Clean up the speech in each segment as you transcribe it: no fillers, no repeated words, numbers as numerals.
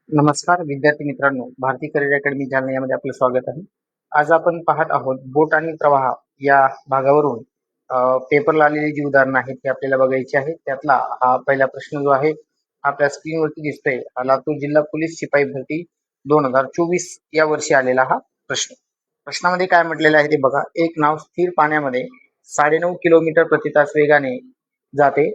नमस्कार विद्यार्थी मित्रांनो, भारती करिअर अकॅडमी जालना यामध्ये आपलं स्वागत आहे. आज आपण पाहत आहोत बोट आणि प्रवाह या भागावरून पेपरला आलेली जी उदाहरणं आहेत ती आपल्याला बघायची आहेत. त्यातला हा पहिला प्रश्न जो आहे आपल्या स्क्रीनवरती दिसतोय, हा लातूर जिल्हा पोलीस शिपाई भरती 2024 या वर्षी आलेला हा प्रश्न. प्रश्नामध्ये काय म्हटलेलं आहे ते बघा. एक नाव स्थिर पाण्यामध्ये 9.5 किलोमीटर प्रति तास वेगाने जाते.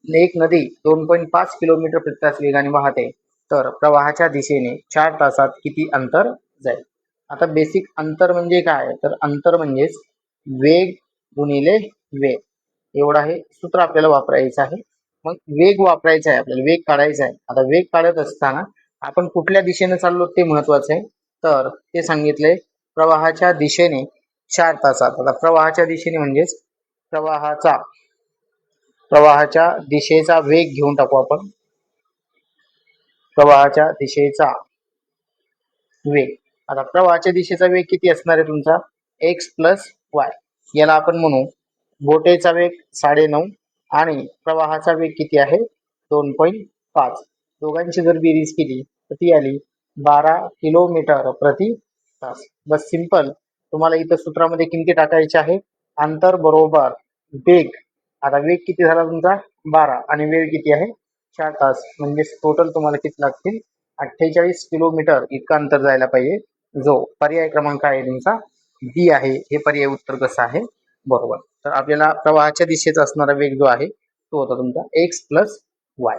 एक नदी 2.5 किलोमीटर प्रति तास वेगाने वाहते, तर प्रवाहाच्या दिशेने 4 तासात किती अंतर जाईल? आता बेसिक अंतर म्हणजे काय, तर अंतर म्हणजेच वेग गुणिले वेग एवढा हे सूत्र आपल्याला वापरायचं आहे. मग वेग वापरायचा आहे, आपल्याला वेग काढायचा आहे. आता वेग काढत असताना आपण कुठल्या दिशेने चाललो ते महत्वाचं आहे. तर ते सांगितले प्रवाहाच्या दिशेने 4 तासात. आता प्रवाहाच्या दिशेने म्हणजेच प्रवाहाच्या दिशेचा वेग घेऊन टाकू आपण. प्रवाहाच्या दिशेचा वेग. आता प्रवाहाच्या दिशेचा वेग किती असणार आहे तुमचा? x plus y. याला आपण म्हणू बोटेचा वेग 9.5 आणि प्रवाहाचा वेग किती आहे? 2.5. दोघांची जर बेरीज केली तर ती आली 12 किलोमीटर प्रति तास. बस सिंपल. तुम्हाला इथं सूत्रामध्ये किमती टाकायच्या आहे. अंतर बरोबर वेग. आता वेग किती झाला तुमचा? 12 आणि वेळ किती आहे? 4 तास. म्हणजे टोटल तुम्हाला किती लागतील? 48 किलोमीटर इतका अंतर जायला पाहिजे. जो पर्याय क्रमांक आहे तुमचा बी आहे. हे पर्याय उत्तर कसं आहे? बरोबर. तर आपल्याला प्रवाहाच्या दिशेचा असणारा वेग जो आहे तो होता तुमचा x plus y.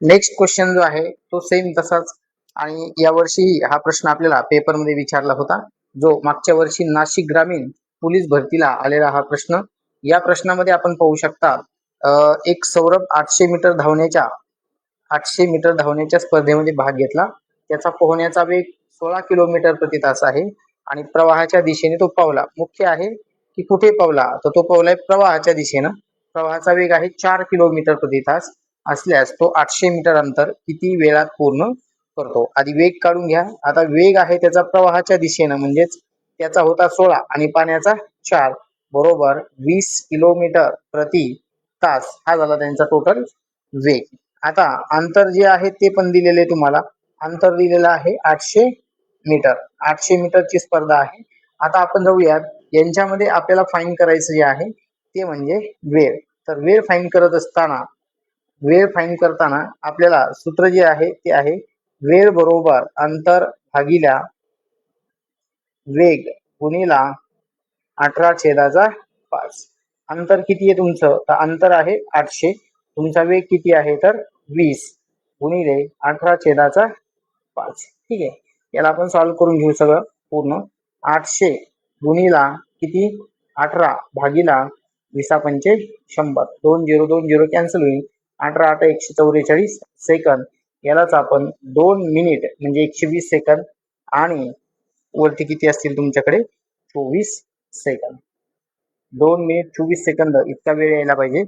Next question जो आहे तो सेम तसाच, आणि यावर्षी हा प्रश्न आपल्याला पेपरमध्ये विचारला होता, जो मागच्या वर्षी नाशिक ग्रामीण पोलीस भरतीला आलेला हा प्रश्न. या प्रश्नामध्ये आपण पाहू शकता एक सौरभ 800 मीटर धावण्याच्या स्पर्धेमध्ये भाग घेतला. त्याचा पोहण्याचा वेग 16 किलोमीटर प्रति तास आहे आणि प्रवाहाच्या दिशेने तो पावला. मुख्य आहे की कुठे पावला, तर तो पावलाय प्रवाहाच्या दिशेनं. प्रवाहाचा वेग आहे 4 किलोमीटर प्रति तास असल्यास तो 800 मीटर अंतर किती वेळात पूर्ण करतो? आधी वेग काढून घ्या. आता वेग आहे त्याचा प्रवाहाच्या दिशेनं, म्हणजेच त्याचा होता 16 आणि पाण्याचा 4 बरोबर 20 किलोमीटर प्रति तास. हा झाला त्यांचा टोटल वेग. आता अंतर जे आहे ते पण दिलेले तुम्हाला. अंतर दिलेलं आहे 800 मीटर. 800 मीटरची स्पर्धा आहे. आता आपण जाऊयात, यांच्यामध्ये आपल्याला फाईन करायचं जे आहे ते म्हणजे वेळ. तर वेळ फाईन करताना आपल्याला सूत्र जे आहे ते आहे वेळ बरोबर अंतर भागिल्या वेग गुणिला 18/5. अंतर किती आहे तुमचं? तर अंतर आहे 800. तुमचा वेग किती आहे? तर 20 गुणिले 18/5. ठीक आहे. याला आपण सॉल्व्ह करून घेऊ सगळं पूर्ण. 800 गुणिला किती? 18 भागिला 20 100. 2 0 2 0 कॅन्सल होईल. 18 8 144 सेकंद. यालाच आपण 2 मिनिट म्हणजे 120 सेकंद आणि वरती किती असतील तुमच्याकडे? 24 सेकंद. 2 मिनिट 24 सेकंद इतका वेळ यायला पाहिजे.